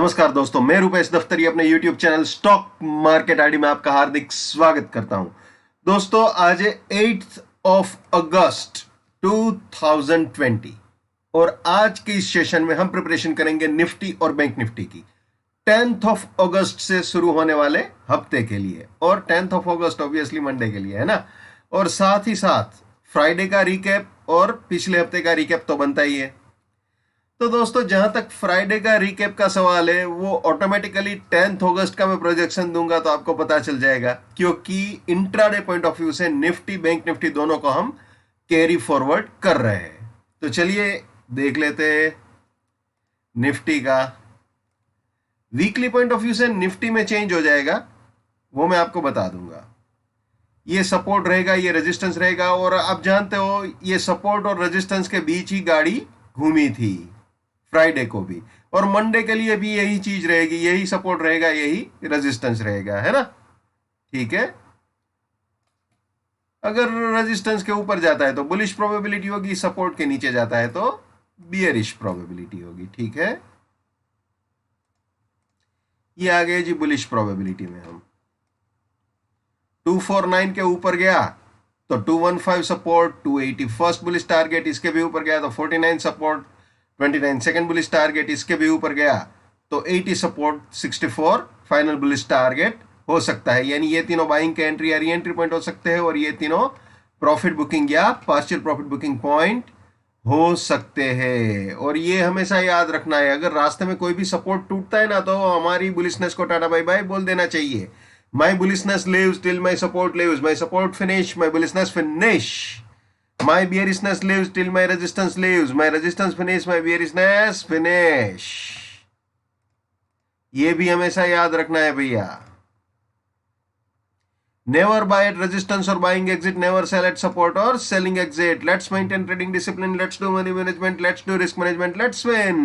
नमस्कार दोस्तों, मैं रूपेश दफ्तरी अपने YouTube channel stock market ID में आपका हार्दिक स्वागत करता हूं। दोस्तों, आज है 8 अगस्त 2020 और आज के इस सेशन में हम प्रिपरेशन करेंगे निफ्टी और बैंक निफ्टी की 10 अगस्त से शुरू होने वाले हफ्ते के लिए। और 10 अगस्त ऑब्वियसली मंडे के लिए है ना, और साथ ही साथ फ्राइडे का रिकैप और पिछले हफ्ते का रिकैप तो बनता ही है। तो दोस्तों, जहां तक फ्राइडे का रिकैप का सवाल है, वो ऑटोमेटिकली 10 अगस्त का मैं प्रोजेक्शन दूंगा तो आपको पता चल जाएगा, क्योंकि इंट्राडे पॉइंट ऑफ व्यू से निफ्टी बैंक निफ्टी दोनों को हम कैरी फॉरवर्ड कर रहे हैं। तो चलिए देख लेते हैं निफ्टी का। वीकली पॉइंट ऑफ व्यू से निफ्टी में चेंज हो जाएगा, वो मैं आपको बता दूंगा। ये सपोर्ट रहेगा, ये रेजिस्टेंस रहेगा, और आप जानते हो ये सपोर्ट और रेजिस्टेंस के बीच ही गाड़ी घूमी थी फ्राइडे को भी, और मंडे के लिए भी यही चीज रहेगी, यही सपोर्ट रहेगा, यही रेजिस्टेंस रहेगा, है ना। ठीक है, अगर रेजिस्टेंस के ऊपर जाता है तो बुलिश प्रोबेबिलिटी होगी, सपोर्ट के नीचे जाता है तो बियरिश प्रोबेबिलिटी होगी। ठीक है, ये आ गए जी बुलिश प्रोबेबिलिटी में। हम 249 के ऊपर गया तो 215 सपोर्ट, 280 फर्स्ट बुलिश टारगेट, इसके भी ऊपर गया तो 49 सपोर्ट, 29 सेकंड बुलिश टारगेट, इसके भी ऊपर गया तो 80 सपोर्ट, 64 फाइनल बुलिश टारगेट हो सकता है। यानी ये तीनों बाइंग के एंट्री या री एंट्री पॉइंट हो सकते हैं, और ये तीनों प्रॉफिट बुकिंग या पार्शियल प्रॉफिट बुकिंग पॉइंट हो सकते हैं। और ये हमेशा याद रखना है, अगर रास्ते में कोई भी सपोर्ट टूटता है ना, तो हमारी बुलिशनेस को टाटा बाय बाय बोल देना चाहिए। माई bullishness lives till my support lives, my support finish, my bullishness finish, my bearishness lives till my resistance lives, my resistance finish, my bearishness finish। ये भी हमेशा याद रखना है भैया। Never buy at resistance or buying exit, never sell at support or selling exit, let's maintain trading discipline, let's do money management, let's do risk management, let's win।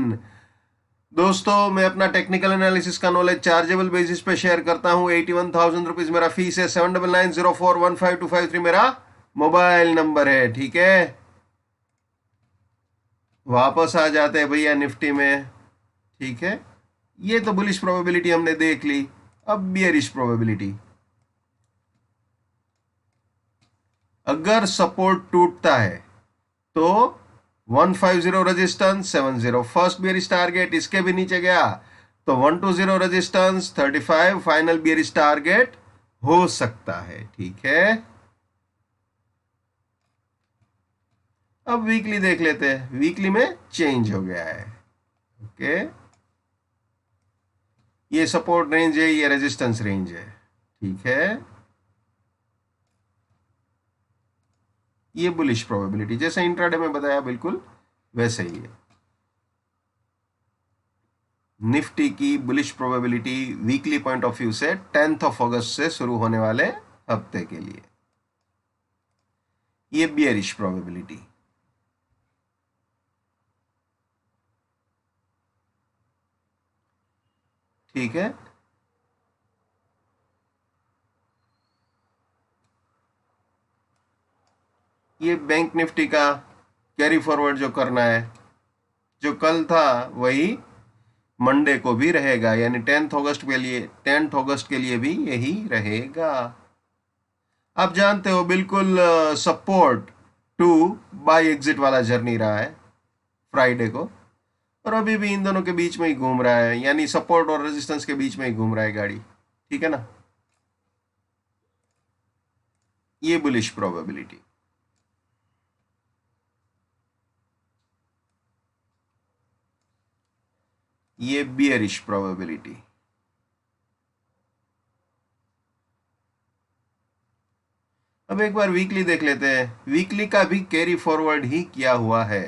दोस्तों, मैं अपना टेक्निकल एनालिसिस का नॉलेज चार्जेबल बेसिस पे share करता हूँ। 81,000 rupees मेरा fees है, 7990415253 मेरा मोबाइल नंबर है। ठीक है, वापस आ जाते हैं भैया निफ्टी में। ठीक है, ये तो बुलिश प्रोबेबिलिटी हमने देख ली, अब बियरिश प्रोबेबिलिटी। अगर सपोर्ट टूटता है तो 150 रेजिस्टेंस, 70 फर्स्ट बियरिश टारगेट, इसके भी नीचे गया तो 120 रेजिस्टेंस, 35 फाइनल बियरिश टारगेट हो सकता है। ठीक है, अब वीकली देख लेते हैं। वीकली में चेंज हो गया है। ओके, ये सपोर्ट रेंज है, ये रेजिस्टेंस रेंज है। ठीक है, ये बुलिश प्रोबेबिलिटी जैसे इंट्राडे में बताया बिल्कुल वैसे ही है। निफ्टी की bullish probability weekly point of view से 10 अगस्त से शुरू होने वाले हफ्ते के लिए, ये बियरिश प्रोबेबिलिटी। ठीक है, ये बैंक निफ्टी का कैरी फॉरवर्ड जो करना है, जो कल था वही मंडे को भी रहेगा, यानी 10 अगस्त के लिए भी यही रहेगा। आप जानते हो बिल्कुल सपोर्ट टू बाय एग्जिट वाला जर्नी रहा है फ्राइडे को, और अभी भी इन दोनों के बीच में ही घूम रहा है, यानी सपोर्ट और रेजिस्टेंस के बीच में ही घूम रहा है गाड़ी। ठीक है ना, ये बुलिश प्रोबेबिलिटी। ये बियरिश प्रोबेबिलिटी। अब एक बार वीकली देख लेते हैं। वीकली का भी कैरी फॉरवर्ड ही किया हुआ है।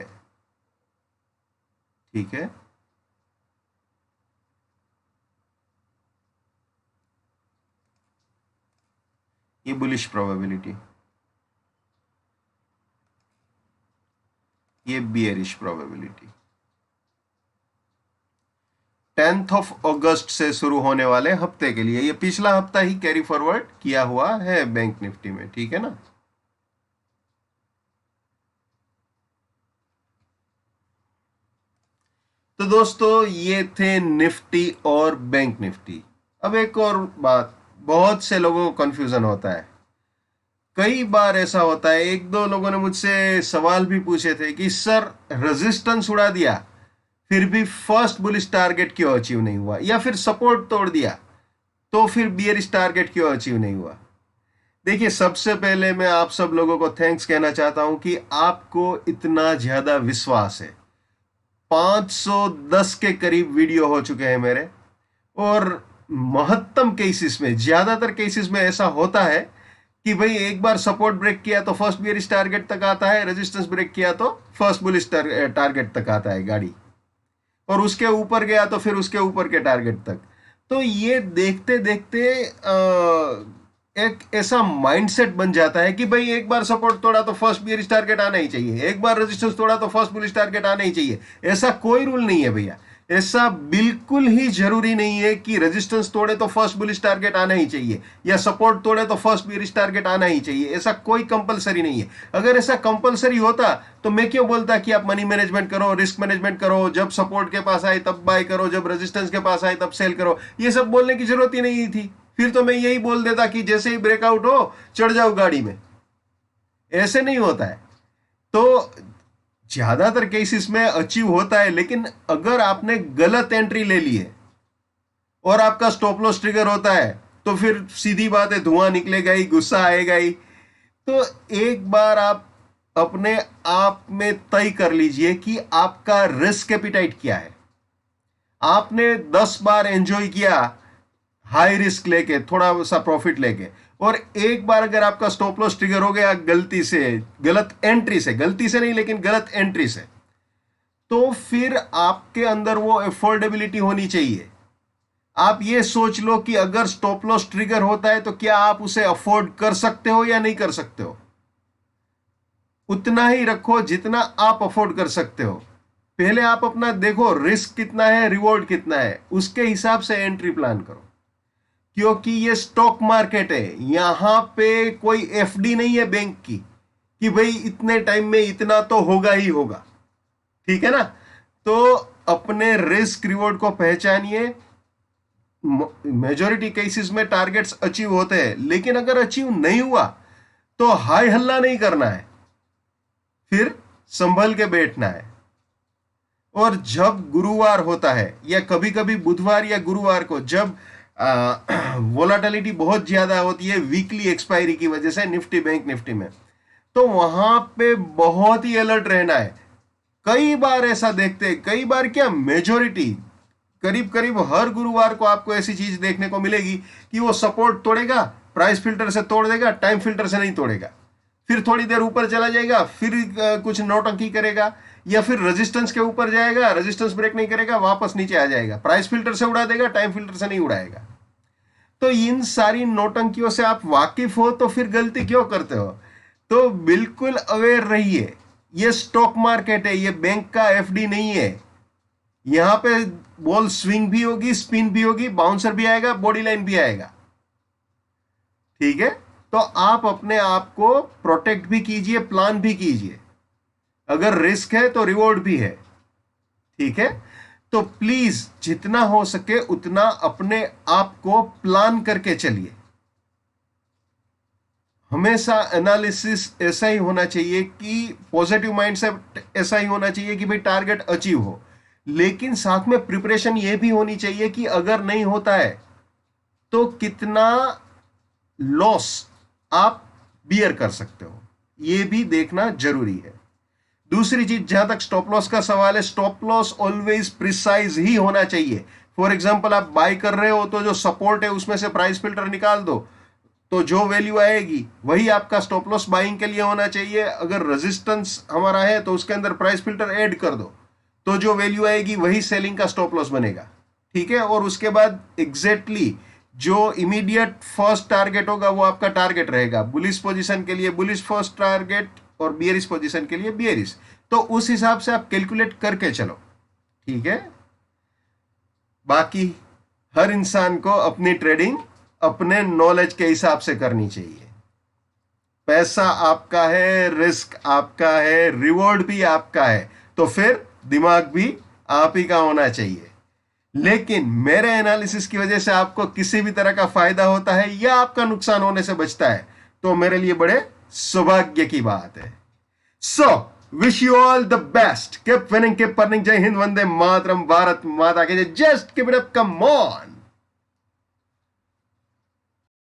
ठीक है, ये बुलिश प्रोबेबिलिटी, ये बियरिश प्रोबेबिलिटी। 10 अगस्त से शुरू होने वाले हफ्ते के लिए, ये पिछला हफ्ता ही कैरी फॉरवर्ड किया हुआ है बैंक निफ्टी में। ठीक है ना, तो दोस्तों ये थे निफ्टी और बैंक निफ्टी। अब एक और बात, बहुत से लोगों को कंफ्यूजन होता है। कई बार ऐसा होता है, एक दो लोगों ने मुझसे सवाल भी पूछे थे कि सर रेजिस्टेंस उड़ा दिया फिर भी फर्स्ट बुलिश टारगेट क्यों अचीव नहीं हुआ, या फिर सपोर्ट तोड़ दिया तो फिर बियरिश टारगेट क्यों अचीव नहीं हुआ। देखिए, सबसे पहले मैं आप सब लोगों को थैंक्स कहना चाहता हूं कि आपको इतना ज्यादा विश्वास है। 510 के करीब वीडियो हो चुके हैं मेरे, और महत्तम केसेस में, ज्यादातर केसेस में ऐसा होता है कि भाई एक बार सपोर्ट ब्रेक किया तो फर्स्ट बियरिश टारगेट तक आता है, रेजिस्टेंस ब्रेक किया तो फर्स्ट बुलिश टारगेट तक आता है गाड़ी, और उसके ऊपर गया तो फिर उसके ऊपर के टारगेट तक। तो ये देखते देखते एक ऐसा माइंडसेट बन जाता है कि भाई एक बार सपोर्ट तोड़ा तो फर्स्ट बियरिश टारगेट आना ही चाहिए, एक बार रेजिस्टेंस तोड़ा तो फर्स्ट बुलिश टारगेट आना ही चाहिए। ऐसा कोई रूल नहीं है भैया, ऐसा बिल्कुल ही जरूरी नहीं है कि रेजिस्टेंस तोड़े तो फर्स्ट बुलिश टारगेट आना ही चाहिए, या सपोर्ट तोड़े तो फर्स्ट बियरिश टारगेट आना ही चाहिए। ऐसा कोई कंपलसरी नहीं है। अगर ऐसा कंपलसरी होता तो मैं क्यों बोलता कि आप मनी मैनेजमेंट करो, रिस्क मैनेजमेंट करो, जब सपोर्ट के पास आए तब बाय करो, जब रेजिस्टेंस के पास आए तब सेल करो। ये सब बोलने की जरूरत ही नहीं थी। फिर तो मैं यही बोल देता कि जैसे ही ब्रेकआउट हो चढ़ जाओ गाड़ी में। ऐसे नहीं होता है। तो ज्यादातर केसेस में अचीव होता है, लेकिन अगर आपने गलत एंट्री ले ली है और आपका स्टॉप लॉस ट्रिगर होता है तो फिर सीधी बात है, धुआं निकलेगा ही, गुस्सा आएगा ही। तो एक बार आप अपने आप में तय कर लीजिए कि आपका रिस्क एपिटाइट क्या है। आपने 10 बार एंजॉय किया हाई रिस्क लेके, थोड़ा सा प्रॉफिट लेके, और एक बार अगर आपका स्टॉप लॉस ट्रिगर हो गया गलती से, गलत एंट्री से, गलती से नहीं लेकिन गलत एंट्री से, तो फिर आपके अंदर वो अफोर्डेबिलिटी होनी चाहिए। आप ये सोच लो कि अगर स्टॉप लॉस ट्रिगर होता है तो क्या आप उसे अफोर्ड कर सकते हो या नहीं कर सकते हो। उतना ही रखो जितना आप अफोर्ड कर सकते हो। पहले आप अपना देखो रिस्क कितना है, रिवॉर्ड कितना है, उसके हिसाब से एंट्री प्लान करो। क्योंकि ये स्टॉक मार्केट है, यहां पे कोई एफडी नहीं है बैंक की कि भाई इतने टाइम में इतना तो होगा ही होगा। ठीक है ना। तो अपने रिस्क रिवॉर्ड को पहचानिए। मेजॉरिटी केसेस में टारगेट्स अचीव होते हैं, लेकिन अगर अचीव नहीं हुआ तो हाय हल्ला नहीं करना है, फिर संभल के बैठना है। और जब गुरुवार होता है या कभी कभी बुधवार या गुरुवार को, जब वोलाटिलिटी बहुत ज्यादा होती है वीकली एक्सपायरी की वजह से निफ्टी बैंक निफ्टी में, तो वहां पे बहुत ही अलर्ट रहना है। कई बार ऐसा देखते हैं, कई बार क्या मेजॉरिटी, करीब करीब हर गुरुवार को आपको ऐसी चीज देखने को मिलेगी कि वो सपोर्ट तोड़ेगा, प्राइस फिल्टर से तोड़ देगा, टाइम फिल्टर से नहीं तोड़ेगा, फिर थोड़ी देर ऊपर चला जाएगा, फिर कुछ नौटंकी करेगा, या फिर रेजिस्टेंस के ऊपर जाएगा, रेजिस्टेंस ब्रेक नहीं करेगा, वापस नीचे आ जाएगा, प्राइस फिल्टर से उड़ा देगा, टाइम फिल्टर से नहीं उड़ाएगा। तो इन सारी नौटंकियों से आप वाकिफ हो तो फिर गलती क्यों करते हो। तो बिल्कुल अवेयर रहिए। ये स्टॉक मार्केट है, ये बैंक का एफडी नहीं है। यहां पे बॉल स्विंग भी होगी, स्पिन भी होगी, बाउंसर भी आएगा, बॉडी लाइन भी आएगा। ठीक है। तो आप अपने आप को प्रोटेक्ट भी कीजिए, प्लान भी कीजिए। अगर रिस्क है तो रिवॉर्ड भी है। ठीक है। तो प्लीज जितना हो सके उतना अपने आप को प्लान करके चलिए। हमेशा एनालिसिस ऐसा ही होना चाहिए कि पॉजिटिव माइंडसेट ऐसा ही होना चाहिए कि भाई टारगेट अचीव हो, लेकिन साथ में प्रिपरेशन ये भी होनी चाहिए कि अगर नहीं होता है तो कितना लॉस आप बियर कर सकते हो, ये भी देखना जरूरी है। दूसरी चीज, जहां तक स्टॉप लॉस का सवाल है, स्टॉप लॉस ऑलवेज प्रिसाइज ही होना चाहिए। फॉर एग्जांपल आप बाय कर रहे हो तो जो सपोर्ट है उसमें से प्राइस फिल्टर निकाल दो, तो जो वैल्यू आएगी वही आपका स्टॉप लॉस बाइंग के लिए होना चाहिए। अगर रेजिस्टेंस हमारा है तो उसके अंदर प्राइस फिल्टर ऐड कर दो, तो जो वैल्यू आएगी वही सेलिंग का स्टॉप लॉस बनेगा। ठीक है। और उसके बाद एग्जैक्टली जो इमीडिएट फर्स्ट टारगेट होगा वो आपका टारगेट रहेगा। बुलिश पोजीशन के लिए बुलिश फर्स्ट टारगेट और बियरिश पोजीशन के लिए बियरिश। तो उस हिसाब से आप कैलकुलेट करके चलो। ठीक है। बाकी हर इंसान को अपनी ट्रेडिंग अपने नॉलेज के हिसाब से करनी चाहिए। पैसा आपका है, रिस्क आपका है, रिवॉर्ड भी आपका है, तो फिर दिमाग भी आप ही का होना चाहिए। लेकिन मेरे एनालिसिस की वजह से आपको किसी भी तरह का फायदा होता है या आपका नुकसान होने से बचता है तो मेरे लिए बड़े सौभाग्य की बात है। So wish you all the best, keep winning, keep earning. जय हिंद, वंदे मातरम, भारत माता की जय, just keep it up, come on.